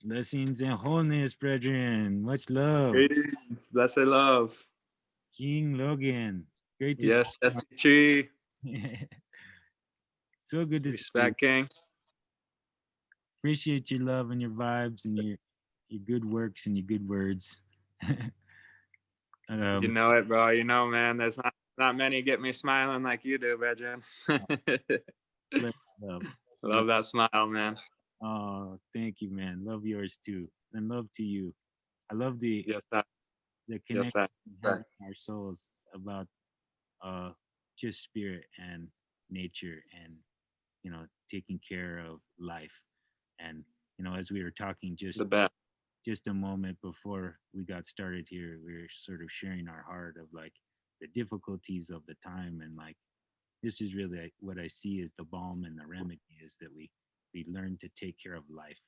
Blessings and wholeness, brethren. Much love. Greetings, blessed love. King Logan. Great to see Yes, Jesse Tree. you. So good to see you. Respect, King. Appreciate your love and your vibes and your good works and your good words. You um, know it, bro. You know, man. There's not many get me smiling like you do, Benjamin. bless love. Love that smile, man. Oh, thank you, man. Love yours too. And love to you. I love the Yes, sir. the Yes, connection sir. we have in our souls about uh just spirit and nature and taking care of life. And as we were talking The best. just a moment before we got started here, we were sort of sharing our heart of like the difficulties of the time, and like this is really like what I see as the balm and the remedy is that we learn to take care of life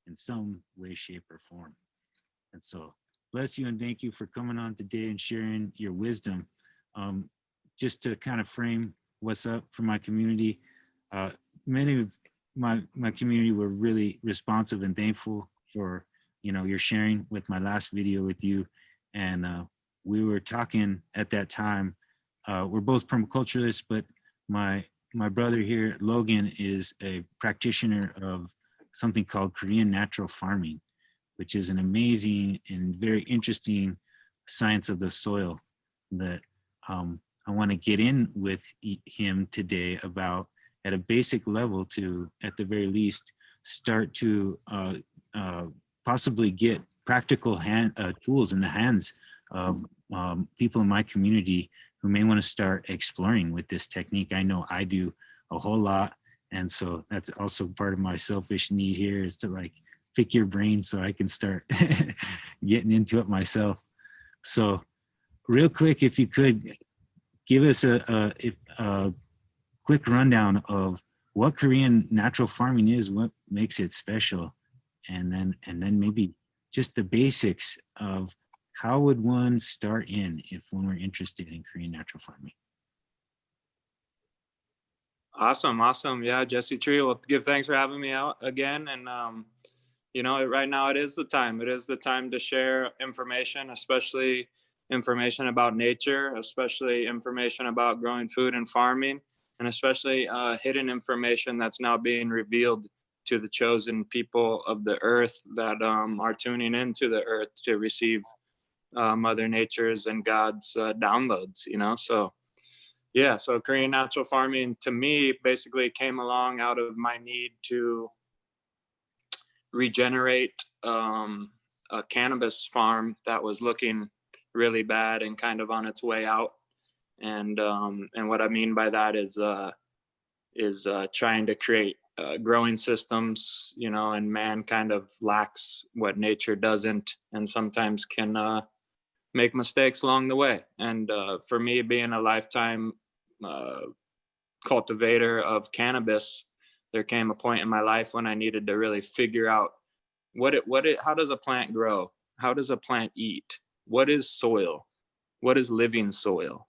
in some way, shape, or form. And so bless you and thank you for coming on today and sharing your wisdom. Um, just to kind of frame what's up for my community, uh, many of my community were really responsive and thankful for your sharing with my last video with you, and we were talking at that time. We're both permaculturalists, but my my brother here, Logan, is a practitioner of something called Korean natural farming, which is an amazing and very interesting science of the soil that I want to get in with him today about at a basic level to, at the very least, start to uh, possibly get practical tools in the hands of people in my community who may want to start exploring with this technique. I know I do a whole lot. And so that's also part of my selfish need here is to like pick your brain so I can start getting into it myself. So, real quick, if you could give us a quick rundown of what Korean natural farming is, what makes it special, and then maybe just the basics of how would one start in if one were interested in Korean natural farming. Awesome, awesome. Yeah, Jesse Tree. Well, give thanks for having me out again. And right now it is the time. It is the time to share information, especially information about nature, especially information about growing food and farming, and especially hidden information that's now being revealed to the chosen people of the earth that are tuning into the earth to receive Mother Nature's and God's downloads. So yeah, so Korean natural farming to me basically came along out of my need to regenerate a cannabis farm that was looking really bad and kind of on its way out. And what I mean by that is trying to create growing systems, and man kind of lacks what nature doesn't, and sometimes can make mistakes along the way. And for me, being a lifetime uh, cultivator of cannabis, there came a point in my life when I needed to really figure out how does a plant grow? How does a plant eat? What is soil? What is living soil?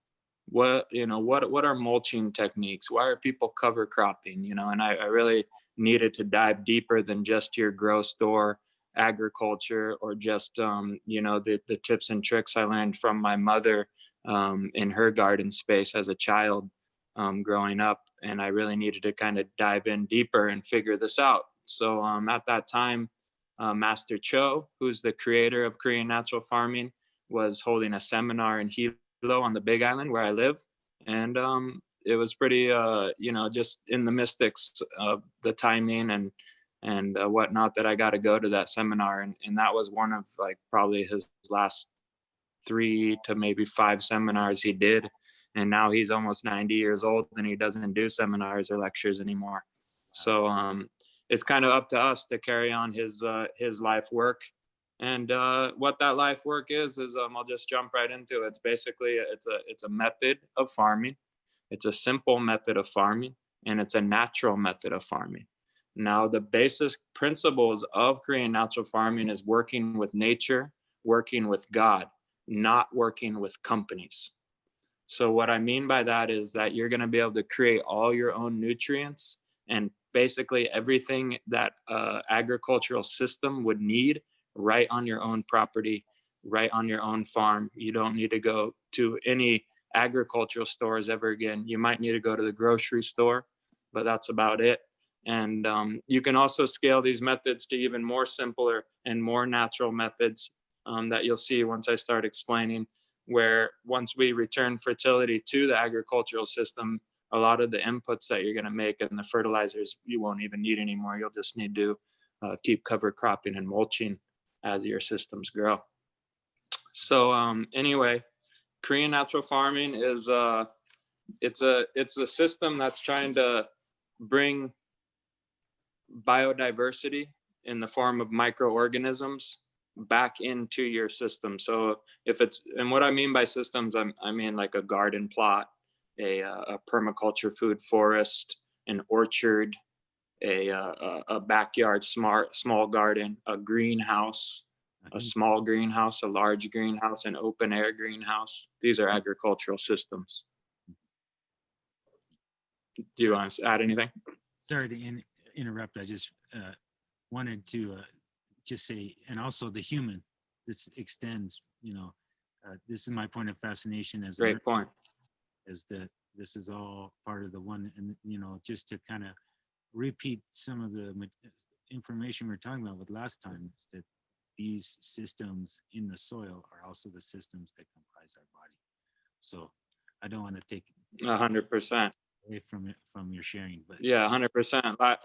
What are mulching techniques? Why are people cover cropping? And I really needed to dive deeper than just your grow store agriculture, or just the tips and tricks I learned from my mother in her garden space as a child growing up. And I really needed to kind of dive in deeper and figure this out. So at that time, Master Cho, who's the creator of Korean natural farming, was holding a seminar in Hilo on the Big Island where I live. And it was pretty, just in the mystics of the timing and whatnot, that I got to go to that seminar. And that was one of like probably his last 3 to maybe 5 seminars he did. And now he's almost 90 years old and he doesn't do seminars or lectures anymore. So it's kind of up to us to carry on his life work. And what that life work is I'll just jump right into it. It's basically it's a method of farming. It's a simple method of farming, and it's a natural method of farming. Now, the basic principles of Korean natural farming is working with nature, working with God, not working with companies. So what I mean by that is that you're going to be able to create all your own nutrients and basically everything that agricultural system would need right on your own property, right on your own farm. You don't need to go to any agricultural stores ever again. You might need to go to the grocery store, but that's about it. And you can also scale these methods to even more simpler and more natural methods that you'll see once I start explaining, where once we return fertility to the agricultural system, a lot of the inputs that you're going to make and the fertilizers you won't even need anymore. You'll just need to keep cover cropping and mulching as your systems grow. So anyway, Korean natural farming is it's a system that's trying to bring biodiversity in the form of microorganisms back into your system. So if it's, and what I mean by systems, I mean like a garden plot, a permaculture food forest, an orchard, a backyard small garden, a greenhouse, a small greenhouse, a large greenhouse, an open air greenhouse. These are agricultural systems. Do you want to add anything? Sorry to interrupt. I just wanted to just say, and also the human, this extends, this is my point of fascination as Great point. is that this is all part of the one, and just to kind of repeat some of the information we were talking about with last time, is that these systems in the soil are also the systems that comprise our body. So I don't want to take 100% away from your sharing, but yeah, 100%.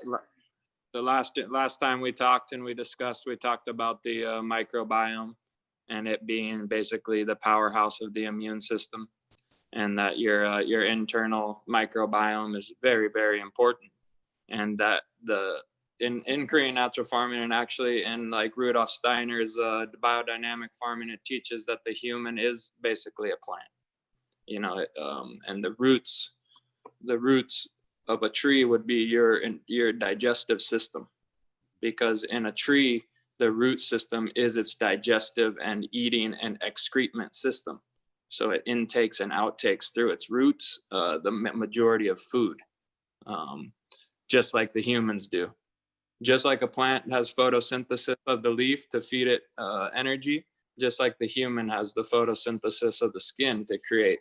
The last time we talked and we talked about the microbiome and it being basically the powerhouse of the immune system, and that your internal microbiome is very, very important, and that in Korean natural farming, and actually in like Rudolf Steiner's biodynamic farming, it teaches that the human is basically a plant, and the roots of a tree would be your digestive system, because in a tree, the root system is its digestive and eating and excrement system. So it intakes and outtakes through its roots the majority of food, just like the humans do. Just like a plant has photosynthesis of the leaf to feed it energy, just like the human has the photosynthesis of the skin to create,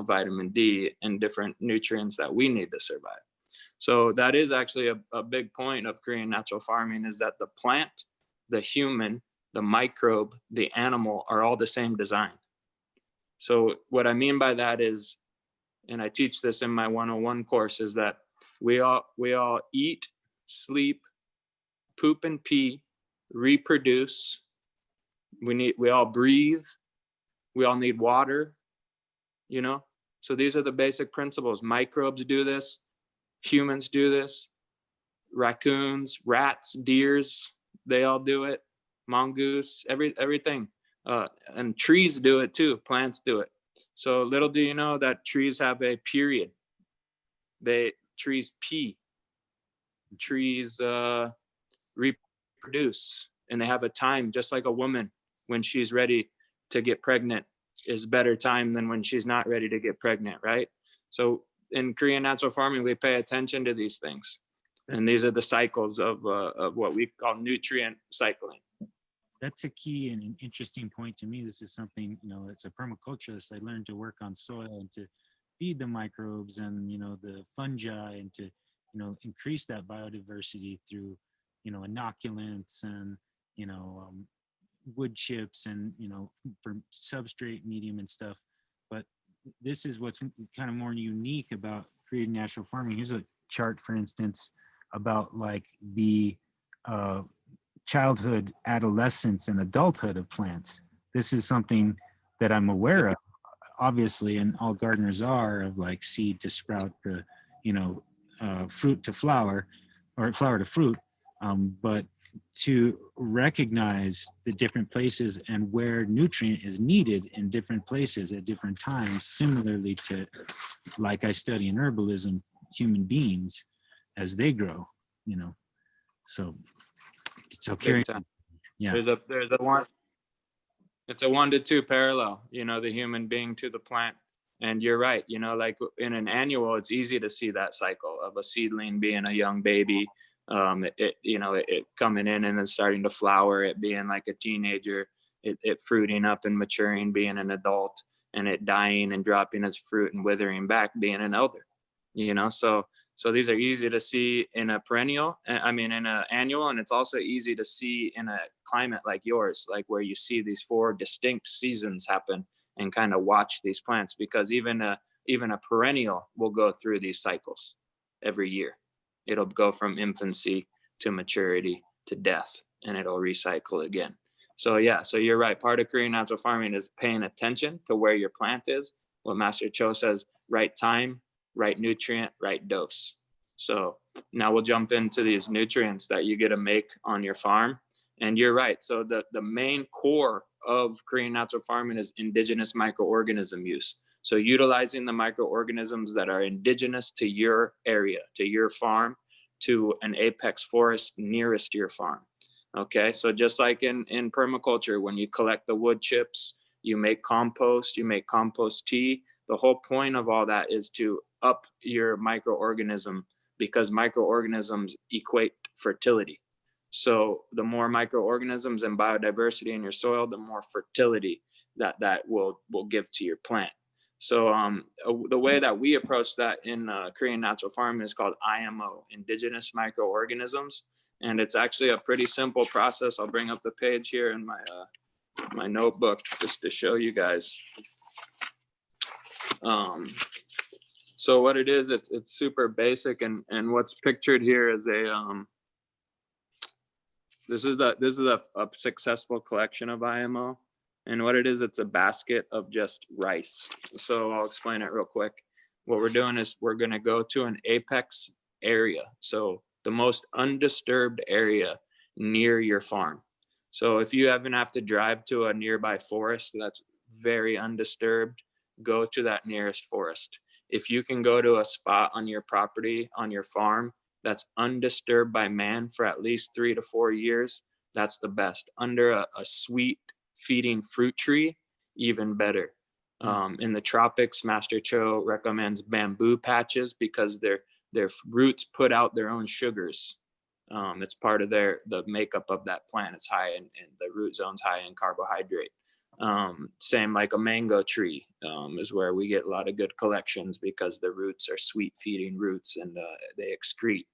vitamin D and different nutrients that we need to survive. So that is actually a big point of Korean natural farming, is that the plant, the human, the microbe, the animal are all the same design. So what I mean by that is, and I teach this in my 101 course, is that we all eat, sleep, poop and pee, reproduce. We all breathe. We all need water, So these are the basic principles. Microbes do this. Humans do this. Raccoons, rats, deers, they all do it. Mongoose, everything. And trees do it too. Plants do it. So little do you know that trees have a period. Trees pee. Trees reproduce, and they have a time, just like a woman when she's ready to get pregnant is better time than when she's not ready to get pregnant, right? So in Korean natural farming, we pay attention to these things, and these are the cycles of what we call nutrient cycling. That's a key and an interesting point to me. This is something, it's a permaculturalist. I learned to work on soil and to feed the microbes and, the fungi, and to, increase that biodiversity through, inoculants and, wood chips and, for substrate medium and stuff. But this is what's kind of more unique about Korean natural farming. Here's a chart, for instance, about like the childhood, adolescence, and adulthood of plants. This is something that I'm aware of, obviously, and all gardeners are, of like seed to sprout to, fruit to flower, or flower to fruit. But to recognize the different places and where nutrient is needed in different places at different times, similarly to, like I study in herbalism, human beings as they grow, So carrying, yeah. There's a one. It's a 1-to-2 parallel, the human being to the plant. And you're right, like in an annual, it's easy to see that cycle of a seedling being a young baby, it coming in and then starting to flower, it being like a teenager, it fruiting up and maturing, being an adult, and it dying and dropping its fruit and withering back, being an elder. So these are easy to see in a perennial, I mean, in an annual, and it's also easy to see in a climate like yours, like where you see these 4 distinct seasons happen and kind of watch these plants, because even a perennial will go through these cycles every year. It'll go from infancy to maturity to death, and it'll recycle again. So yeah, so you're right. Part of Korean natural farming is paying attention to where your plant is. What Master Cho says, right time, right nutrient, right dose. So now we'll jump into these nutrients that you get to make on your farm. And you're right. So the main core of Korean natural farming is indigenous microorganism use. So utilizing the microorganisms that are indigenous to your area, to your farm, to an apex forest nearest your farm. Okay, so just like in permaculture, when you collect the wood chips, you make compost tea. The whole point of all that is to up your microorganism, because microorganisms equate fertility. So the more microorganisms and biodiversity in your soil, the more fertility that will give to your plant. So the way that we approach that in Korean natural farming is called IMO, indigenous microorganisms. And it's actually a pretty simple process. I'll bring up the page here in my notebook just to show you guys. So what it is, it's super basic, and what's pictured here is this is a successful collection of IMO, and what it is, it's a basket of just rice. So I'll explain it real quick. What we're doing is we're going to go to an apex area, so the most undisturbed area near your farm. So if you even have to drive to a nearby forest that's very undisturbed, go to that nearest forest. If you can go to a spot on your property, on your farm, that's undisturbed by man for at least 3 to 4 years, that's the best. Under a sweet feeding fruit tree, even better. In the tropics, Master Cho recommends bamboo patches because their roots put out their own sugars. It's part of the makeup of that plant. It's high in the root zone's high in carbohydrate. Same like a mango tree is where we get a lot of good collections, because the roots are sweet feeding roots, and they excrete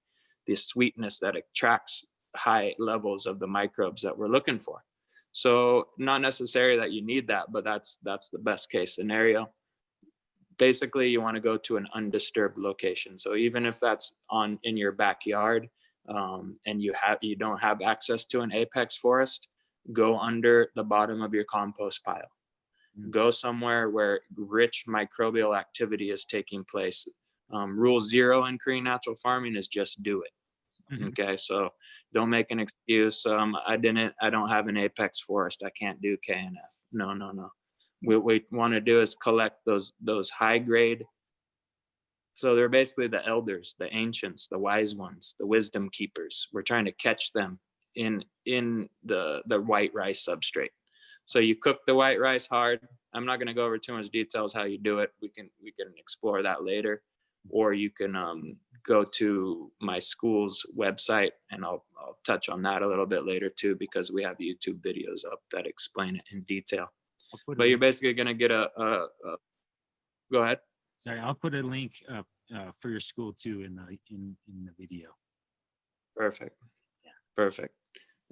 the sweetness that attracts high levels of the microbes that we're looking for. So not necessarily that you need that, but that's the best case scenario. Basically, you want to go to an undisturbed location. So even if that's in your backyard, and you don't have access to an apex forest, go under the bottom of your compost pile. Go somewhere where rich microbial activity is taking place. Rule 0 in Korean natural farming is just do it. Okay, so don't make an excuse. I don't have an apex forest, I can't do KNF. No. What we want to do is collect those high grade. So they're basically the elders, the ancients, the wise ones, the wisdom keepers. We're trying to catch them in the white rice substrate. So you cook the white rice hard. I'm not going to go over too much details how you do it. We can explore that later, or you can go to my school's website, and I'll touch on that a little bit later too, because we have YouTube videos up that explain it in detail. But you're basically going to get go ahead. Sorry, I'll put a link up for your school too in the video. Perfect. Yeah. Perfect.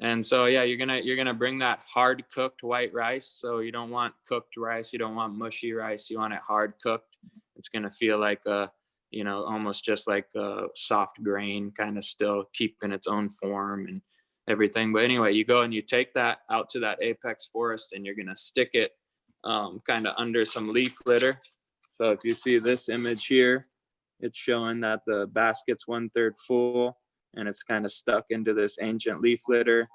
And so yeah, you're gonna bring that hard cooked white rice. So you don't want cooked rice, you don't want mushy rice, you want it hard cooked. It's gonna feel like almost just like a soft grain, kind of still keeping its own form and everything. But anyway, you go and you take that out to that apex forest, and you're gonna stick it kind of under some leaf litter. So if you see this image here, it's showing that the basket's 1/3 full, and it's kind of stuck into this ancient leaf litter.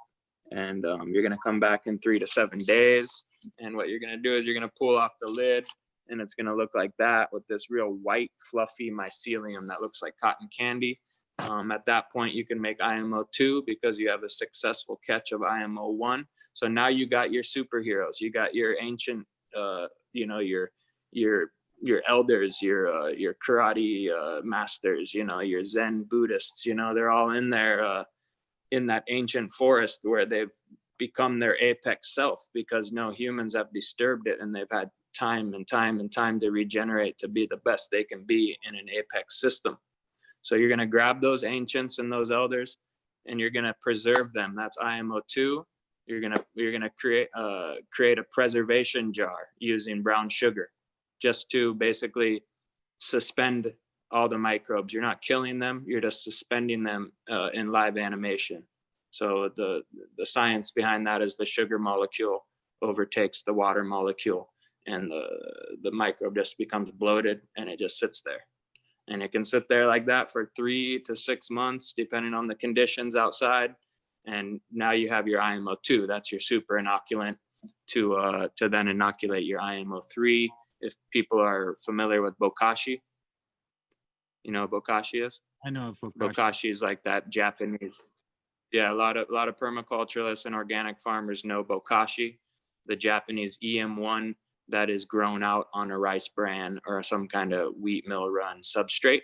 And you're going to come back in 3 to 7 days. And what you're going to do is you're going to pull off the lid, and it's going to look like that, with this real white, fluffy mycelium that looks like cotton candy. At that point, you can make IMO 2 because you have a successful catch of IMO 1. So now you got your superheroes. You got your ancient, your your elders, your karate masters, your Zen Buddhists, they're all in there in that ancient forest where they've become their apex self because no humans have disturbed it, and they've had time and time and time to regenerate to be the best they can be in an apex system. So you're going to grab those ancients and those elders, and you're going to preserve them. That's IMO2. You're going to create a preservation jar using brown sugar, just to basically suspend all the microbes. You're not killing them, you're just suspending them in live animation. So the science behind that is the sugar molecule overtakes the water molecule, and the microbe just becomes bloated, and it just sits there. And it can sit there like that for 3 to 6 months, depending on the conditions outside. And now you have your IMO2. That's your super inoculant to then inoculate your IMO3. If people are familiar with bokashi, you know what bokashi is? I know Bokashi is like that Japanese. Yeah, a lot of permaculturalists and organic farmers know bokashi, the Japanese EM1 that is grown out on a rice bran or some kind of wheat mill run substrate.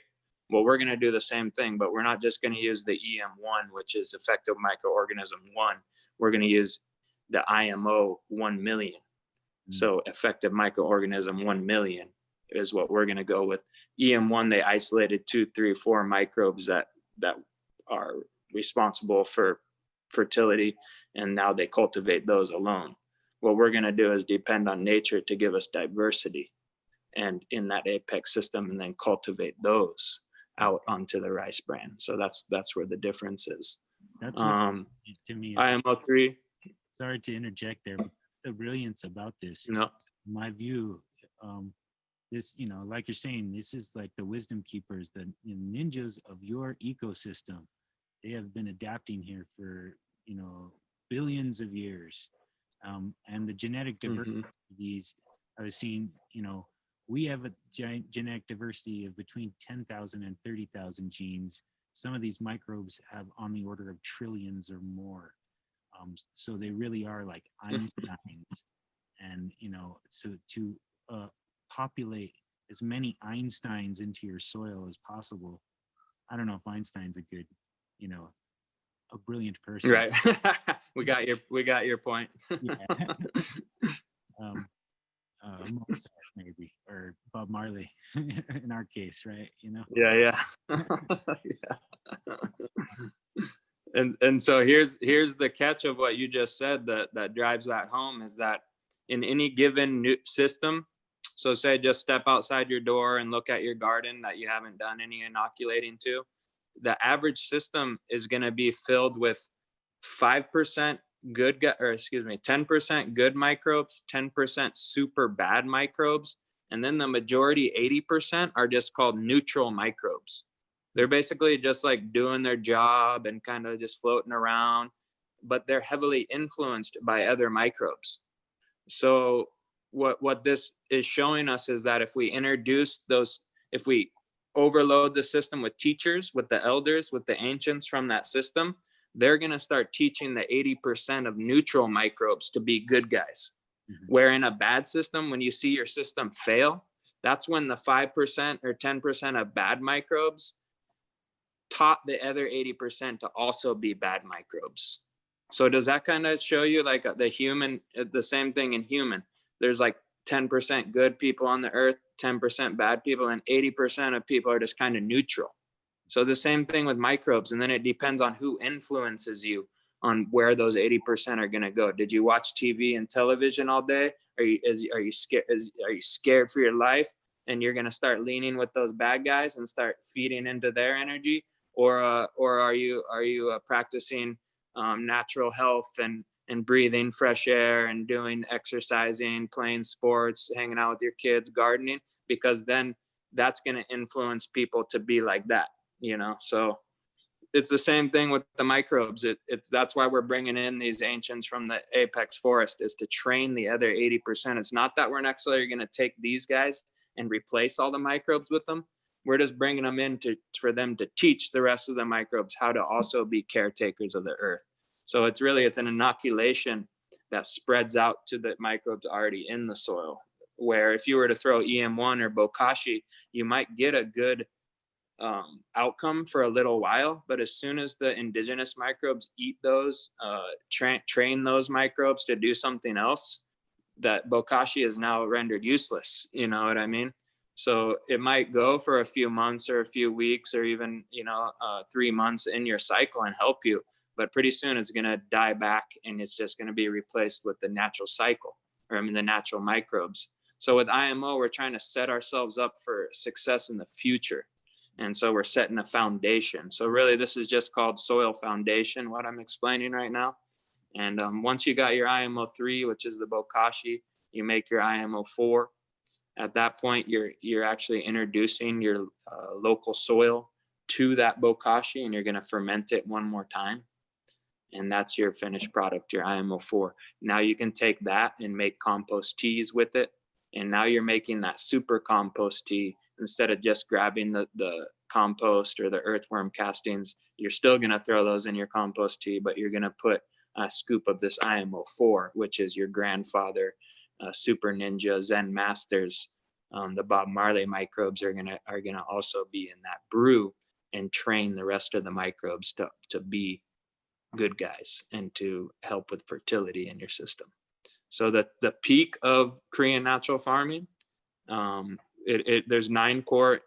Well, we're going to do the same thing, but we're not just going to use the EM1, which is effective microorganism 1. We're going to use the IMO 1 million. So effective microorganism 1 million is what we're going to go with. EM1, they isolated 2, 3, 4 microbes that are responsible for fertility, and now they cultivate those alone. What we're going to do is depend on nature to give us diversity, and in that apex system, and then cultivate those out onto the rice bran. So that's where the difference is. That's what, to me. IMO3. Sorry to interject there, but that's the brilliance about this. No. In my view, this, like you're saying, this is like the wisdom keepers, the ninjas of your ecosystem. They have been adapting here for, billions of years. And the genetic diversity of these, I was seeing, we have a genetic diversity of between 10,000 and 30,000 genes. Some of these microbes have on the order of trillions or more. So they really are like Einsteins. And, so to populate as many Einsteins into your soil as possible. I don't know if Einstein's a good, a brilliant person. Right. we got your point. Yeah. Mozart maybe, or Bob Marley in our case, right? Yeah. And so here's the catch of what you just said that drives that home, is that in any given new system, so say just step outside your door and look at your garden that you haven't done any inoculating to, the average system is going to be filled with 5% 10% good microbes, 10% super bad microbes, and then the majority 80% are just called neutral microbes. They're basically just like doing their job and kind of just floating around, but they're heavily influenced by other microbes. So what this is showing us is that if we overload the system with teachers, with the elders, with the ancients from that system, they're going to start teaching the 80% of neutral microbes to be good guys. Where in a bad system, when you see your system fail, that's when the 5% or 10% of bad microbes taught the other 80% to also be bad microbes. So does that kind of show you like the same thing in human? There's like 10% good people on the earth, 10% bad people, and 80% of people are just kind of neutral. So the same thing with microbes. And then it depends on who influences you on where those 80% are going to go. Did you watch TV and television all day? Are you scared for your life, and you're going to start leaning with those bad guys and start feeding into their energy? Or are you practicing natural health and breathing fresh air and doing exercising, playing sports, hanging out with your kids, gardening? Because then that's going to influence people to be like that, So it's the same thing with the microbes. That's why we're bringing in these ancients from the apex forest, is to train the other 80%. It's not that we're necessarily going to take these guys and replace all the microbes with them. We're just bringing them in for them to teach the rest of the microbes how to also be caretakers of the earth. So it's an inoculation that spreads out to the microbes already in the soil. where if you were to throw EM1 or Bokashi, you might get a good outcome for a little while, but as soon as the indigenous microbes eat those, train those microbes to do something else, that Bokashi is now rendered useless. You know what I mean? So it might go for a few months or a few weeks or even 3 months in your cycle and help you, but pretty soon it's going to die back and it's just going to be replaced with the natural cycle, or the natural microbes. So with IMO, we're trying to set ourselves up for success in the future. And so we're setting a foundation. So really, this is just called soil foundation, what I'm explaining right now. And once you got your IMO3, which is the Bokashi, you make your IMO4. At that point, you're actually introducing your local soil to that Bokashi, and you're going to ferment it one more time. And that's your finished product, your IMO4. Now you can take that and make compost teas with it. And now you're making that super compost tea. Instead of just grabbing the compost or the earthworm castings, you're still going to throw those in your compost tea, but you're going to put a scoop of this IMO4, which is your grandfather, super ninja Zen masters. The Bob Marley microbes are gonna also be in that brew and train the rest of the microbes to be good guys and to help with fertility in your system. So the peak of Korean natural farming, there's 9 core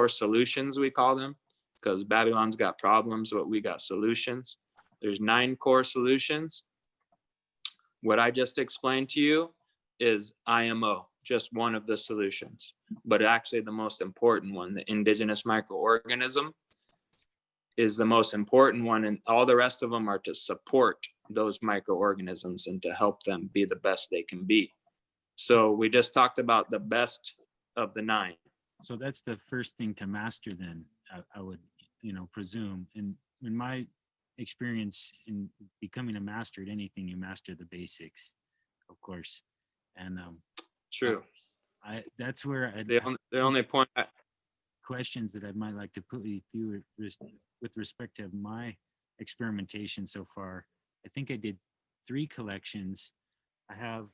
solutions, we call them, because Babylon's got problems, but we got solutions. There's 9 core solutions. What I just explained to you is IMO, just one of the solutions, but actually the most important one, the indigenous microorganism, is the most important one, and all the rest of them are to support those microorganisms and to help them be the best they can be. So we just talked about the best of the 9. So that's the first thing to master then, I would, presume. And in my experience in becoming a master at anything, you master the basics, of course. And true. That's where the only point questions that I might like to put you through with respect to my experimentation so far. I think I did 3 collections. I have,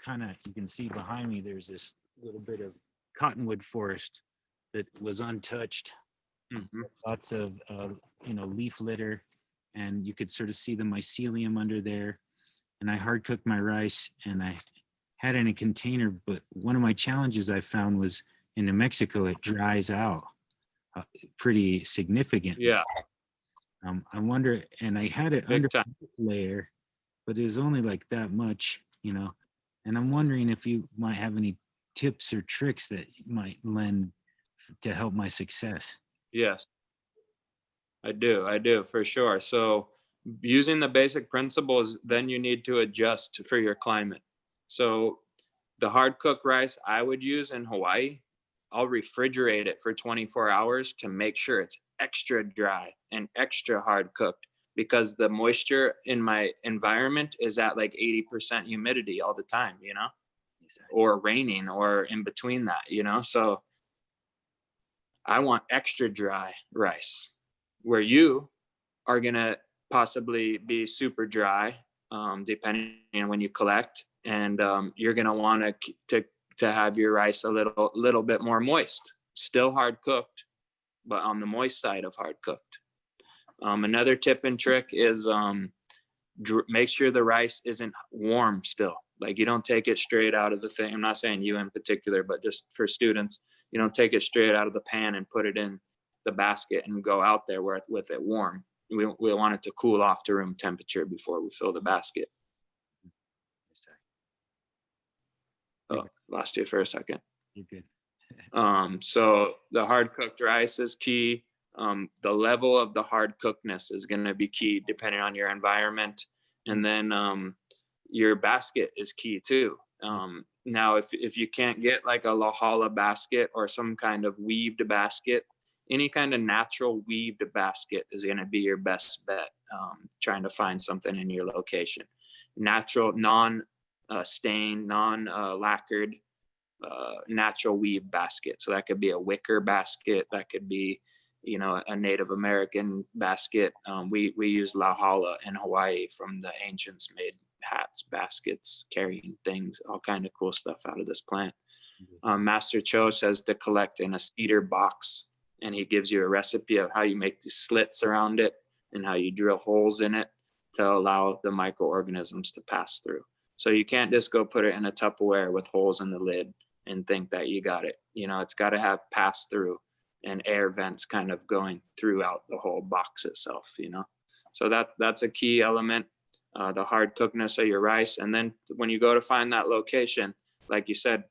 kind of, you can see behind me, there's this little bit of cottonwood forest that was untouched. Mm-hmm. Lots of, leaf litter, and you could sort of see the mycelium under there. And I hard cooked my rice and I had it in a container, but one of my challenges I found was in New Mexico, it dries out pretty significant. Yeah. I wonder, and I had it Big under time. layer, but it was only like that much, and I'm wondering if you might have any tips or tricks that might lend to help my success. Yes, I do for sure. So using the basic principles, then you need to adjust for your climate. So the hard cooked rice I would use in Hawaii, I'll refrigerate it for 24 hours to make sure it's extra dry and extra hard cooked, because the moisture in my environment is at like 80% humidity all the time, or raining or in between that, so I want extra dry rice, where you are going to possibly be super dry, depending on when you collect, and you're going to want to have your rice a little bit more moist, still hard cooked, but on the moist side of hard cooked. Another tip and trick is make sure the rice isn't warm still. Like, you don't take it straight out of the thing. I'm not saying you in particular, but just for students, you don't take it straight out of the pan and put it in the basket and go out there with it warm. We want it to cool off to room temperature before we fill the basket. Oh, lost you for a second. You're good. So the hard cooked rice is key. The level of the hard cookedness is going to be key depending on your environment. And then your basket is key too. Now, if you can't get like a Lahala basket or some kind of weaved basket, any kind of natural weaved basket is going to be your best bet. Trying to find something in your location. Natural, non-stained, non-lacquered, natural weave basket. So that could be a wicker basket. That could be, a Native American basket. We use Lahala in Hawaii from the ancients, made hats, baskets, carrying things, all kind of cool stuff out of this plant. Yes. Master Cho says to collect in a cedar box, and he gives you a recipe of how you make these slits around it and how you drill holes in it to allow the microorganisms to pass through. So you can't just go put it in a Tupperware with holes in the lid and think that you got it. You know, it's got to have pass through and air vents kind of going throughout the whole box itself, you know. So that's a key element, the hard cookedness of your rice. And then when you go to find that location, like you said,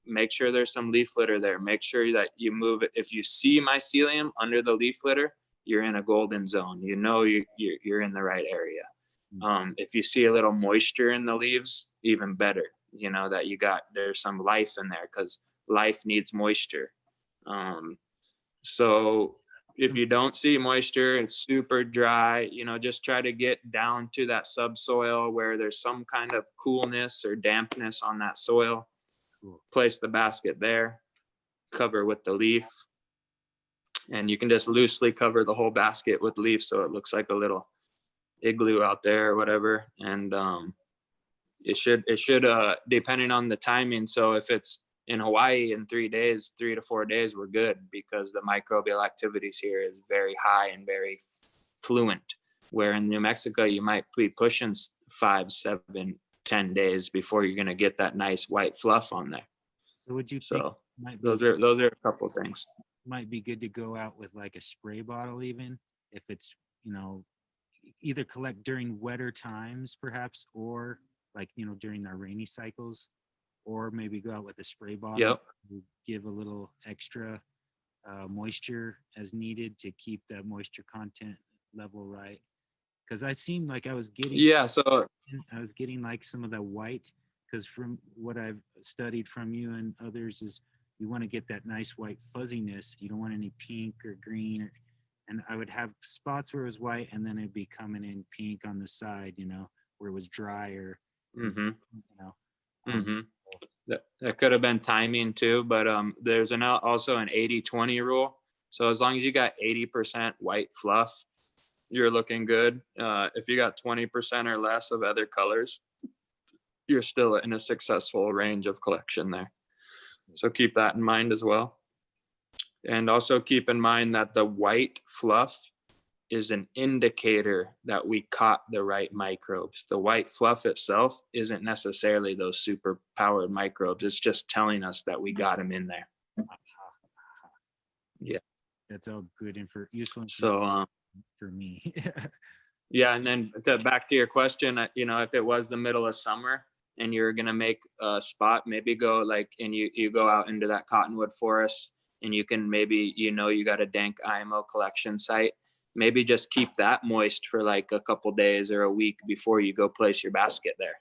make sure there's some leaf litter there. Make sure that you move it. If you see mycelium under the leaf litter, you're in a golden zone. You know you're in the right area. If you see a little moisture in the leaves, even better. You know that there's some life in there, because life needs moisture. So if you don't see moisture, it's super dry, you know, just try to get down to that subsoil where there's some kind of coolness or dampness on that soil. Cool. Place the basket there, cover with the leaf, and you can just loosely cover the whole basket with leaf so it looks like a little igloo out there or whatever. And it should depending on the timing. So if it's in Hawaii in 3 days, 3 to 4 days, we're good, because the microbial activities here is very high and very fluent. Where in New Mexico, you might be pushing 5, 7, 10 days before you're going to get that nice white fluff on there. So would you think So might be, those are a couple of things. might be good to go out with like a spray bottle, even if it's, you know, either collect during wetter times perhaps, or like, you know, during our rainy cycles, or maybe go out with a spray bottle Yep. to give a little extra moisture as needed to keep that moisture content level right. Because I seemed like Yeah. So I was getting like some of that white, because from what I've studied from you and others is you want to get that nice white fuzziness. You don't want any pink or green. And I would have spots where it was white, and then it'd be coming in pink on the side, you know, where it was drier. mm-hmm, You know, mm-hmm. That could have been timing too, but there's also an 80-20 rule. So as long as you got 80% white fluff, you're looking good. If you got 20% or less of other colors, you're still in a successful range of collection there. So keep that in mind as well. And also keep in mind that the white fluff is an indicator that we caught the right microbes. The white fluff itself isn't necessarily those super powered microbes. It's just telling us that we got them in there. Yeah. That's all good and for useful So for me. yeah, and then back to your question, you know, if it was the middle of summer and you're gonna make a spot, maybe go like, and you go out into that cottonwood forest, and you can maybe, you know, you got a dank IMO collection site. Maybe just keep that moist for like a couple days or a week before you go place your basket there.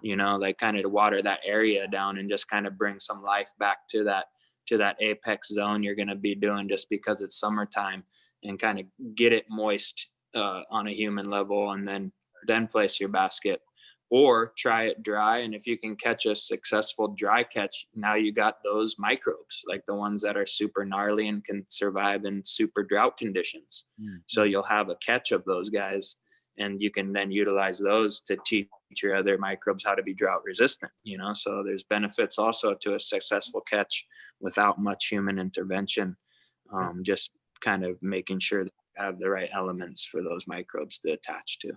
You know, like kind of to water that area down and just kind of bring some life back to that apex zone you're going to be doing just because it's summertime, and kind of get it moist on a human level, and then place your basket, or try it dry. And if you can catch a successful dry catch, now you got those microbes, like the ones that are super gnarly and can survive in super drought conditions. So you'll have a catch of those guys, and you can then utilize those to teach your other microbes how to be drought resistant, you know. So there's benefits also to a successful catch without much human intervention. Just kind of making sure that you have the right elements for those microbes to attach to.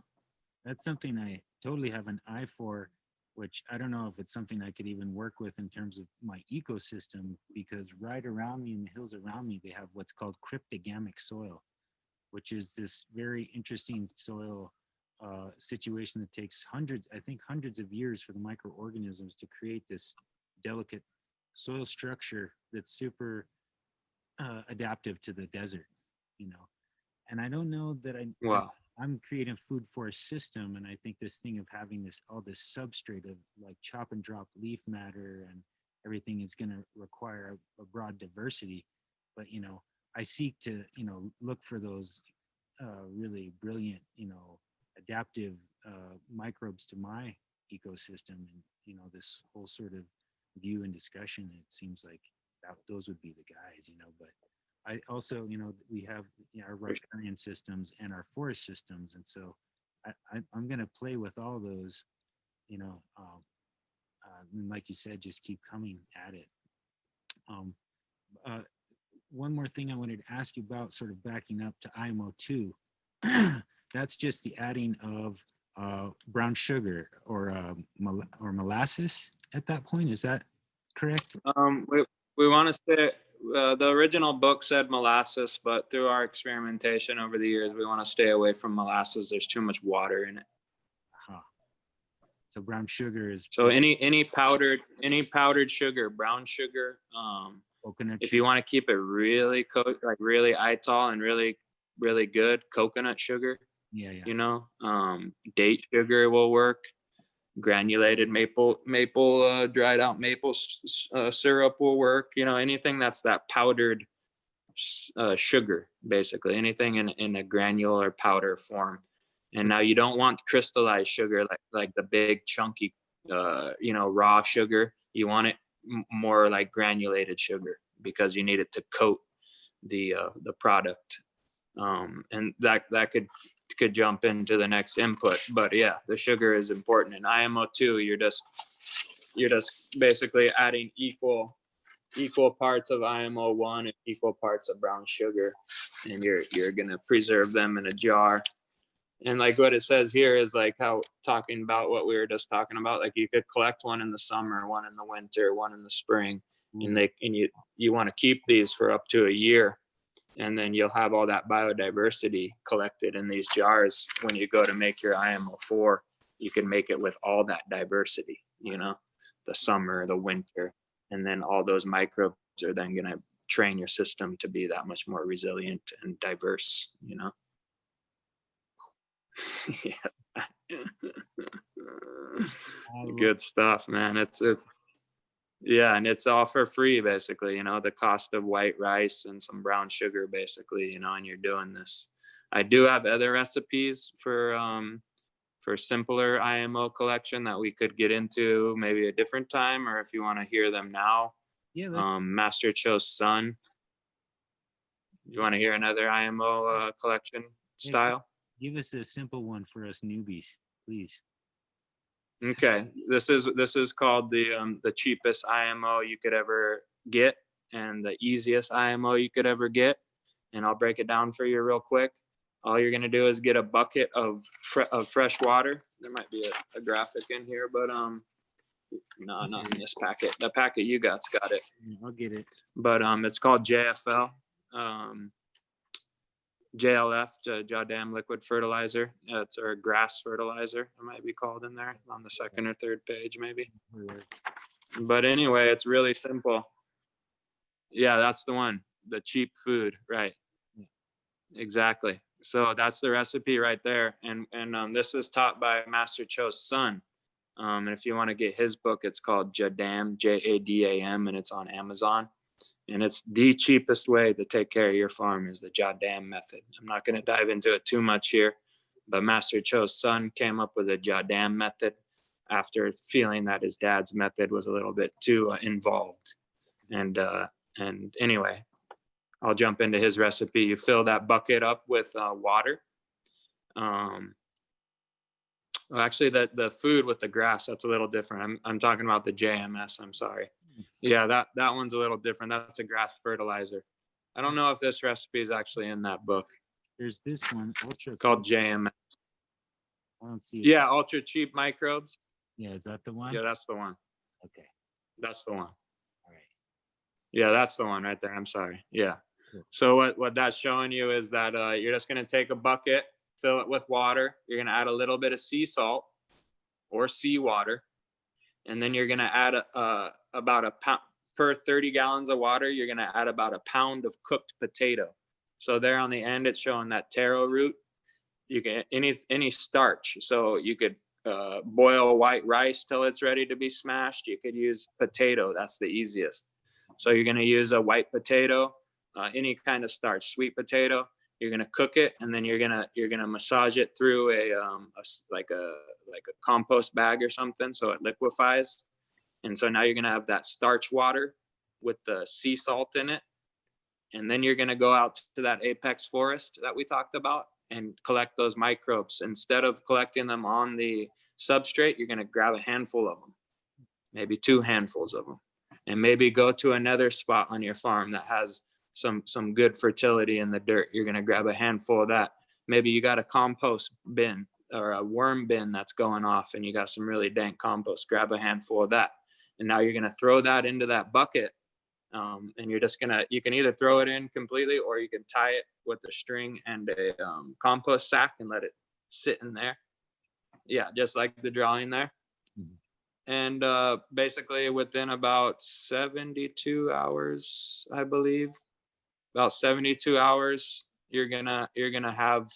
That's something I totally have an eye for, which I don't know if it's something I could even work with in terms of my ecosystem, because right around me in the hills around me, they have what's called cryptogamic soil, which is this very interesting soil situation that takes hundreds of years for the microorganisms to create this delicate soil structure that's super adaptive to the desert, you know. And I don't know that Wow. I'm creating food for a system, and I think this thing of having all this substrate of like chop and drop leaf matter and everything is going to require a broad diversity. But you know, I seek to look for those really brilliant adaptive microbes to my ecosystem, and this whole sort of view and discussion. It seems like those would be the guys, but I also, we have our riparian systems and our forest systems. And so I'm going to play with all those you know, and like you said, just keep coming at it. Um, uh, one more thing I wanted to ask you about, sort of backing up to IMO 2, that's just the adding of brown sugar or molasses at that point. Is that correct? We want to say the original book said molasses, but through our experimentation over the years, we want to stay away from molasses. There's too much water in it. Huh. So brown sugar is So any powdered sugar, brown sugar. coconut If sugar. you want to keep it really like really ital and really good, coconut sugar. Yeah, yeah. You know, date sugar will work. Granulated maple dried out maple syrup will work. You know, anything that's that powdered sugar, basically anything in a granular powder form. And now you don't want crystallized sugar like the big chunky you know, raw sugar. You want it more like granulated sugar because you need it to coat the product. And that could jump into the next input. But yeah, the sugar is important. In IMO 2, you're just basically adding equal parts of IMO 1 and equal parts of brown sugar, and you're gonna preserve them in a jar. And like what it says here is like how talking about what we were just talking about, like you could collect one in the summer, one in the winter, one in the spring, and you want to keep these for up to a year. And then you'll have all that biodiversity collected in these jars. When you go to make your IMO 4, you can make it with all that diversity, you know, the summer, the winter, and then all those microbes are then going to train your system to be that much more resilient and diverse, you know. Good stuff, man. It's yeah, and it's all for free, basically, you know, the cost of white rice and some brown sugar, basically, you know, and you're doing this. I do have other recipes for simpler IMO collection that we could get into maybe a different time, or if you want to hear them now. Yeah, Master Cho's son. You want to hear another IMO collection style? give us a simple one for us newbies, please. Okay, this is called the cheapest IMO you could ever get and the easiest IMO you could ever get, and I'll break it down for you real quick. All you're gonna do is get a bucket of fresh water. There might be a graphic in here, but no, not in this packet. The packet you got's got it. I'll get it. But it's called JFL. JLF, Jadam liquid fertilizer. It's our grass fertilizer. It might be called in there on the second or third page, maybe. But anyway, it's really simple. Yeah, that's the one. The cheap food, right? Exactly. So that's the recipe right there. And this is taught by Master Cho's son. And if you want to get his book, it's called Jadam, Jadam, and it's on Amazon. And it's the cheapest way to take care of your farm is the Jadam method. I'm not going to dive into it too much here, but Master Cho's son came up with a Jadam method after feeling that his dad's method was a little bit too involved. And anyway, I'll jump into his recipe. You fill that bucket up with water. Well, actually, the food with the grass, that's a little different. I'm talking about the JMS. I'm sorry. Yeah, that one's a little different. That's a grass fertilizer. I don't know if this recipe is actually in that book. There's this one, ultra called JMS. I don't see it. Yeah, ultra cheap microbes. Yeah, is that the one? Yeah, that's the one. Okay. That's the one. All right. Yeah, that's the one right there. I'm sorry. Yeah. Cool. So what that's showing you is that you're just going to take a bucket, fill it with water. You're going to add a little bit of sea salt or seawater. And then you're going to add about a pound per 30 gallons of water. You're going to add about a pound of cooked potato. So there on the end, it's showing that taro root. You can any starch. So you could boil white rice till it's ready to be smashed. You could use potato. That's the easiest. So you're going to use a white potato, any kind of starch, sweet potato. You're going to cook it, and then you're going to massage it through a compost bag or something, so it liquefies. And so now you're going to have that starch water with the sea salt in it. And then you're going to go out to that apex forest that we talked about and collect those microbes. Instead of collecting them on the substrate, you're going to grab a handful of them, maybe 2 handfuls of them, and maybe go to another spot on your farm that has some good fertility in the dirt. You're going to grab a handful of that. Maybe you got a compost bin or a worm bin that's going off and you got some really dank compost. Grab a handful of that. And now you're going to throw that into that bucket. And you're just you can either throw it in completely or you can tie it with a string and a compost sack and let it sit in there. Yeah, just like the drawing there. Mm-hmm. And basically within about 72 hours, I believe, about 72 hours, you're gonna have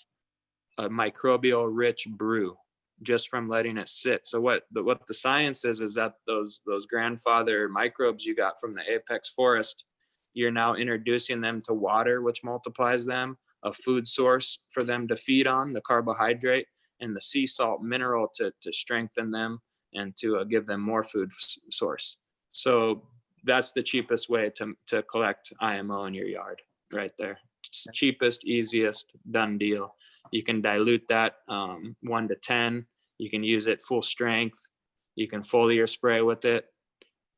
a microbial rich brew just from letting it sit. So what the science is that those grandfather microbes you got from the apex forest, you're now introducing them to water, which multiplies them, a food source for them to feed on, the carbohydrate, and the sea salt mineral to strengthen them and to give them more food source. So that's the cheapest way to collect IMO in your yard right there. It's cheapest, easiest, done deal. You can dilute that 1 to 10. You can use it full strength. You can foliar spray with it.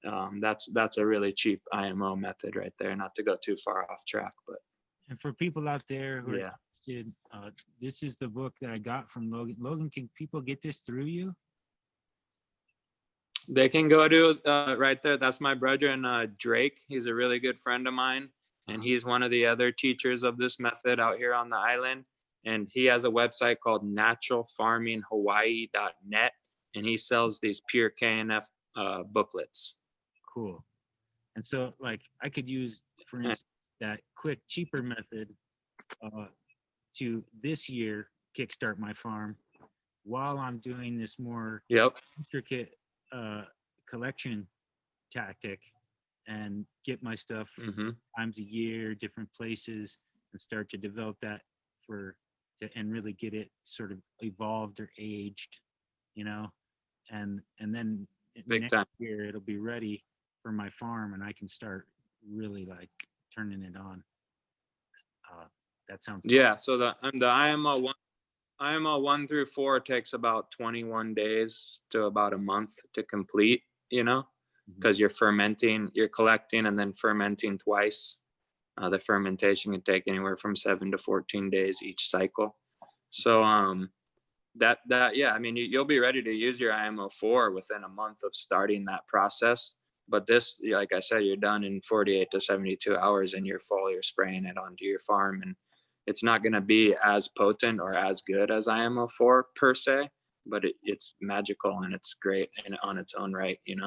That's a really cheap IMO method right there. Not to go too far off track, but. And for people out there who are interested, this is the book that I got from Logan. Logan, can people get this through you? They can go to right there. That's my brother and Drake. He's a really good friend of mine, and he's one of the other teachers of this method out here on the island. And he has a website called naturalfarminghawaii.net, and he sells these pure KNF booklets. Cool. And so, like, I could use, for instance, that quick, cheaper method to this year kickstart my farm while I'm doing this more intricate collection tactic and get my stuff times a year, different places, and start to develop that and really get it sort of evolved or aged, and then next year it'll be ready for my farm and I can start really like turning it on. That sounds cool. So the IMO 1 through 4 takes about 21 days to about a month to complete, because you're fermenting, you're collecting and then fermenting twice. The fermentation can take anywhere from 7 to 14 days each cycle. So you'll be ready to use your IMO 4 within a month of starting that process. But this, like I said, you're done in 48 to 72 hours and you're spraying it onto your farm. And it's not going to be as potent or as good as IMO 4 per se, but it's magical and it's great on its own right, And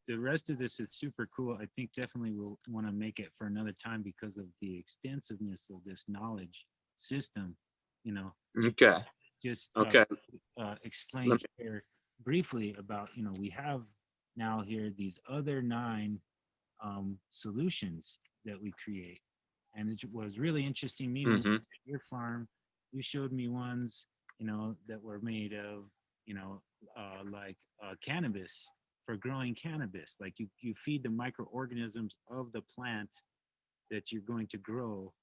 the rest of this is super cool. I think definitely we'll want to make it for another time because of the extensiveness of this knowledge system, Okay. Just explain here briefly about, we have now here these other 9 solutions that we create. And it was really interesting me when at your farm, you showed me ones, that were made of, cannabis, for growing cannabis. Like you feed the microorganisms of the plant that you're going to grow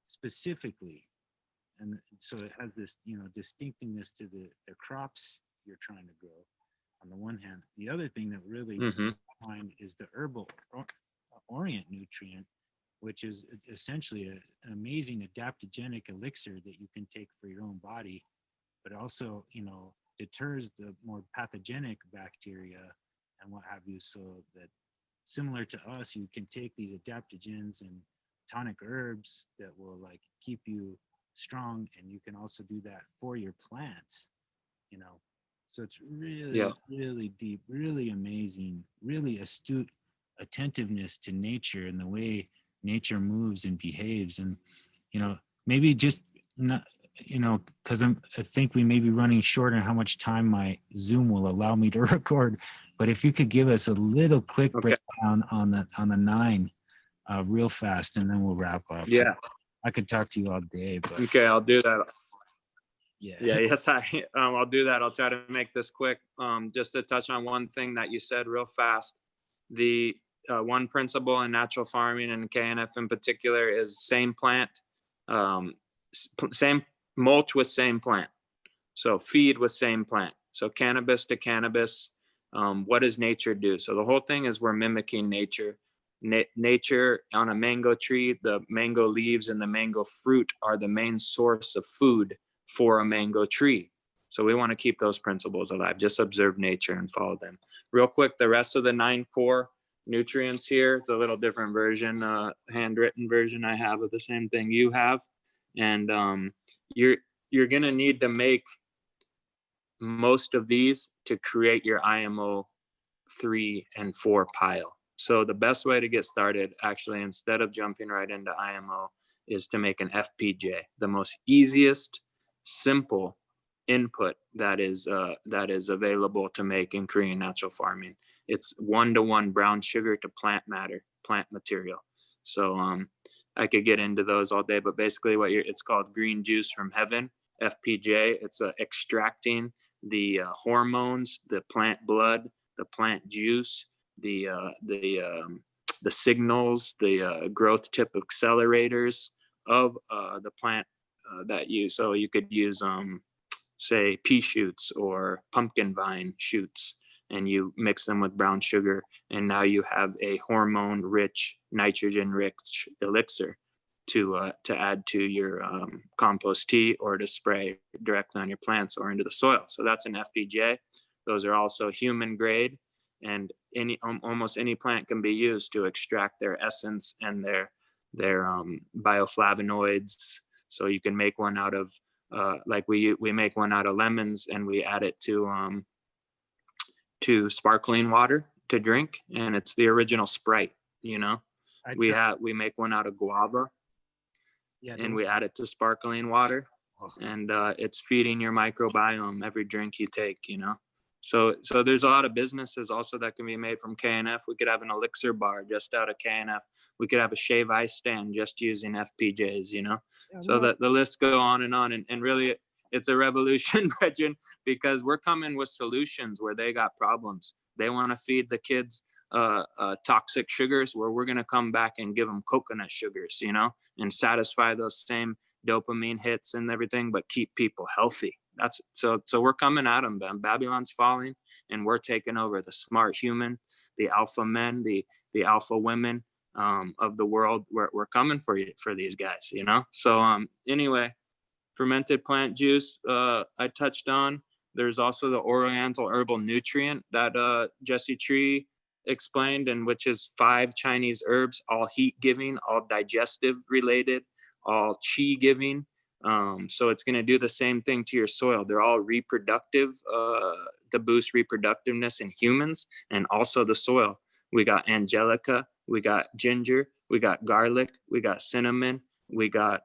specifically. And so it has this, distinctiveness to the crops you're trying to grow on the one hand. The other thing that really find is the herbal orient nutrient, which is essentially an amazing adaptogenic elixir that you can take for your own body, but also, deters the more pathogenic bacteria and what have you, so that similar to us, you can take these adaptogens and tonic herbs that will keep you strong, and you can also do that for your plants, so it's really really deep, really amazing, really astute attentiveness to nature and the way nature moves and behaves. And maybe just not, because I think we may be running short on how much time my Zoom will allow me to record, but if you could give us a little quick breakdown on the 9 real fast, and then we'll wrap up. I could talk to you all day, but okay, I'll do that. I'll do that. I'll try to make this quick. Just to touch on one thing that you said real fast, the one principle in natural farming and KNF in particular is same plant, same mulch with same plant. So feed with same plant. So cannabis to cannabis. What does nature do? So the whole thing is we're mimicking nature. Nature on a mango tree, the mango leaves and the mango fruit are the main source of food for a mango tree. So we want to keep those principles alive. Just observe nature and follow them. Real quick, the rest of the 9 core nutrients here, it's a little different version, handwritten version I have of the same thing you have. And you're going to need to make most of these to create your IMO 3 and 4 pile. So the best way to get started, actually, instead of jumping right into IMO, is to make an FPJ, the most easiest, simple input that is available to make in Korean natural farming. It's 1-to-1 brown sugar to plant matter, plant material. So I could get into those all day, but basically it's called green juice from heaven, FPJ. It's extracting the hormones, the plant blood, the plant juice, the signals, the growth tip accelerators of the plant that so you could use say pea shoots or pumpkin vine shoots, and you mix them with brown sugar, and now you have a hormone rich, nitrogen rich elixir to add to your compost tea or to spray directly on your plants or into the soil. So that's an FPJ. Those are also human grade, and almost any plant can be used to extract their essence and their bioflavonoids. So you can make one out of like we make one out of lemons, and we add it to sparkling water to drink, and it's the original Sprite. We make one out of guava. Yeah, and we add it to sparkling water, and it's feeding your microbiome every drink you take, So there's a lot of businesses also that can be made from KNF. We could have an elixir bar just out of KNF. We could have a shave ice stand just using FPJs, Yeah, so that the lists go on. And really it's a revolution, Brethren, because we're coming with solutions where they got problems. They want to feed the kids toxic sugars, where we're going to come back and give them coconut sugars, and satisfy those same dopamine hits and everything, but keep people healthy. That's so we're coming at them. Babylon's falling, and we're taking over. The smart human, the alpha men, the alpha women of the world. We're coming for you, for these guys, So anyway, fermented plant juice I touched on. There's also the Oriental herbal nutrient that Jesse Tree explained, and which is 5 Chinese herbs, all heat giving, all digestive related, all chi giving. So it's going to do the same thing to your soil. They're all reproductive to boost reproductiveness in humans and also the soil. We got angelica, we got ginger, we got garlic, we got cinnamon, we got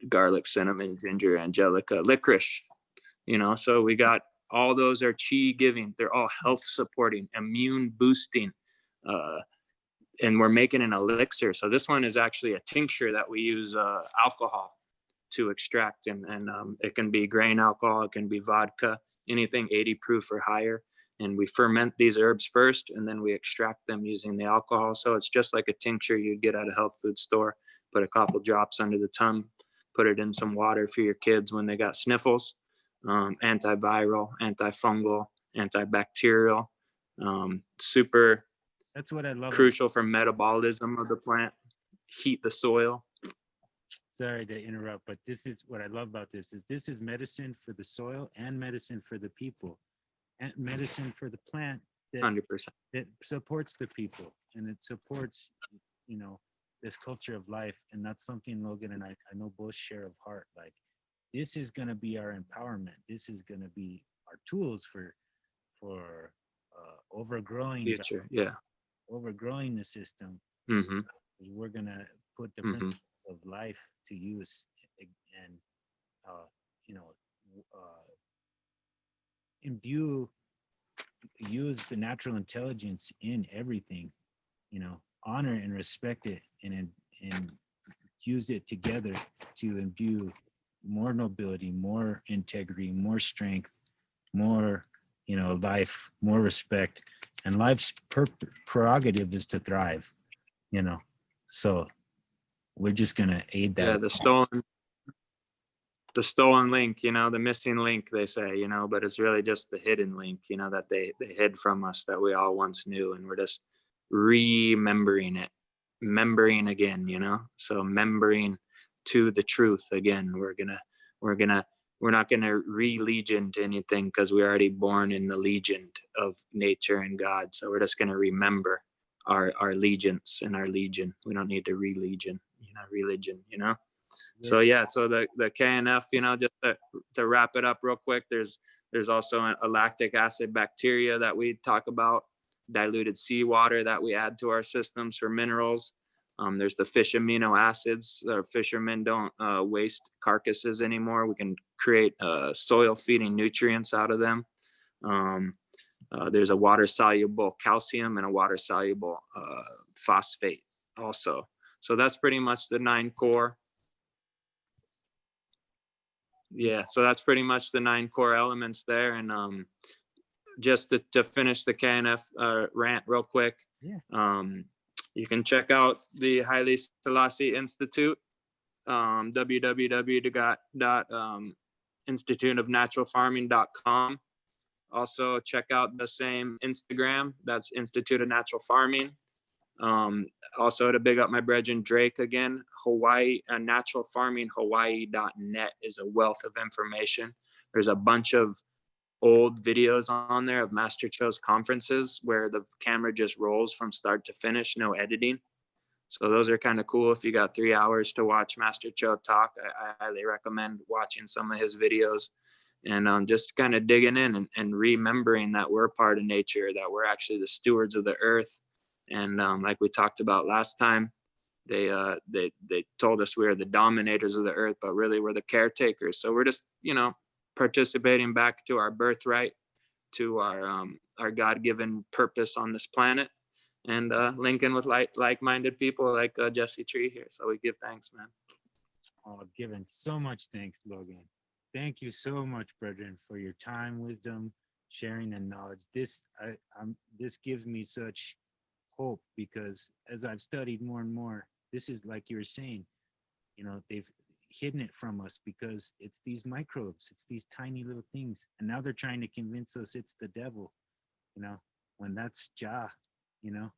garlic, cinnamon, ginger, angelica, licorice. So we got all those are chi giving. They're all health supporting, immune boosting, and we're making an elixir. So this one is actually a tincture that we use alcohol to extract, and it can be grain alcohol, it can be vodka, anything 80 proof or higher. And we ferment these herbs first, and then we extract them using the alcohol. So it's just like a tincture you'd get at a health food store. Put a couple drops under the tongue, put it in some water for your kids when they got sniffles. Antiviral, antifungal, antibacterial, super. That's what I love. Crucial for metabolism of the plant, heat the soil. Sorry to interrupt, but this is what I love about this is medicine for the soil and medicine for the people, and medicine for the plant that 100%. that supports the people, and it supports, this culture of life. And that's something Logan and I know both share of heart. Like, this is going to be our empowerment. This is going to be our tools for overgrowing future. Overgrowing the system. Mm-hmm. We're going to put the principles of life to use, and use the natural intelligence in everything, honor and respect it, and use it together to imbue more nobility, more integrity, more strength, more, life, more respect. And life's prerogative is to thrive, So we're just going to aid that. Yeah, the stolen link, you know, the missing link, they say, you know, but it's really just the hidden link, you know, that they hid from us, that we all once knew, and we're just remembering it, membering again, you know. So membering to the truth again. We're not gonna re-legion to anything, because we're already born in the legion of nature and God. So we're just gonna remember our allegiance and our legion. We don't need to religion, you know, religion, you know. So Yes. yeah, so the KNF, you know, just to wrap it up real quick, there's also a lactic acid bacteria that we talk about, diluted seawater that we add to our systems for minerals. There's the fish amino acids. Our fishermen don't waste carcasses anymore. We can create soil feeding nutrients out of them. There's a water soluble calcium and a water soluble phosphate also. So that's pretty much the 9 core. Yeah, so that's pretty much the 9 core elements there. And just to finish the KNF rant real quick, Yeah. you can check out the Haile Selassie Institute, www.instituteofnaturalfarming.com. Also check out the same Instagram, that's Institute of Natural Farming. Also to big up my brethren Drake again, Hawaii, naturalfarminghawaii.net is a wealth of information. There's a bunch of old videos on there of Master Cho's conferences where the camera just rolls from start to finish, no editing. So those are kind of cool. If you got 3 hours to watch Master Cho talk, I highly recommend watching some of his videos, and just kind of digging in and remembering that we're part of nature, that we're actually the stewards of the earth. And like we talked about last time, they told us we are the dominators of the earth, but really we're the caretakers. So we're just, you know, participating back to our birthright, to our God-given purpose on this planet, and linking with like-minded people like Jesse Tree here. So we give thanks, man. Oh, giving so much thanks, Logan. Thank you so much, brethren, for your time, wisdom, sharing, and knowledge. This gives me such hope, because as I've studied more and more, this is like you were saying, you know, they've hidden it from us because it's these microbes, it's these tiny little things, and now they're trying to convince us it's the devil, you know, when that's Jah, you know.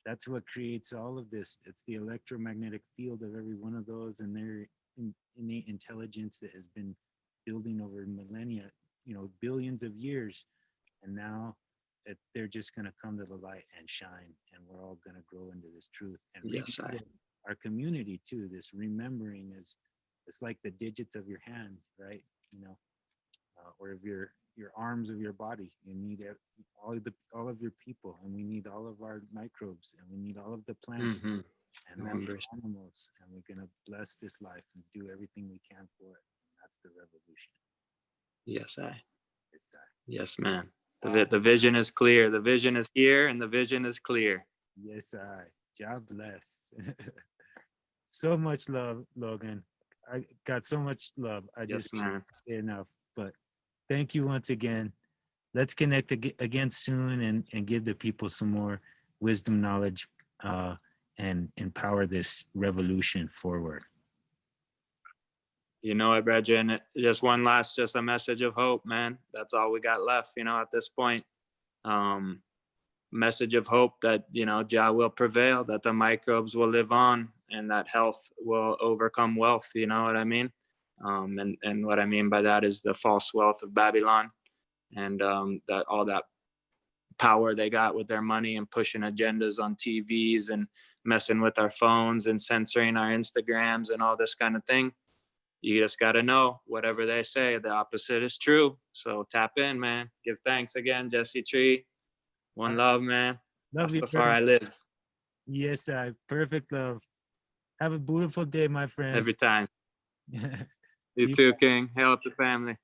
That's what creates all of this. It's the electromagnetic field of every one of those, and their innate intelligence that has been building over millennia, you know, billions of years. And now that they're just going to come to the light and shine, and we're all going to grow into this truth. And Yes, our community too, this remembering is, it's like the digits of your hand, right? You know, or of your arms of your body. You need all of your people, and we need all of our microbes, and we need all of the plants and then the animals, and we're gonna bless this life and do everything we can for it. And that's the revolution. Yes, It's yes, man. The vision is clear. The vision is here, and the vision is clear. Yes, God bless. So much love, Logan. I got so much love. I just can't say enough. But thank you once again. Let's connect again soon, and give the people some more wisdom, knowledge, and empower this revolution forward. You know what, brethren? Just one last, just a message of hope, man. That's all we got left, you know, at this point. Message of hope that, you know, Jah will prevail, that the microbes will live on, and that health will overcome wealth. You know what I mean? And what I mean by that is the false wealth of Babylon, and that all that power they got with their money and pushing agendas on TVs and messing with our phones and censoring our Instagrams and all this kind of thing. You just got to know, whatever they say, the opposite is true. So tap in, man. Give thanks again, Jesse Tree. One love, man. Love you, I live. Yes, perfect love. Have a beautiful day, my friend. Every time. You too, King. Hail up the family.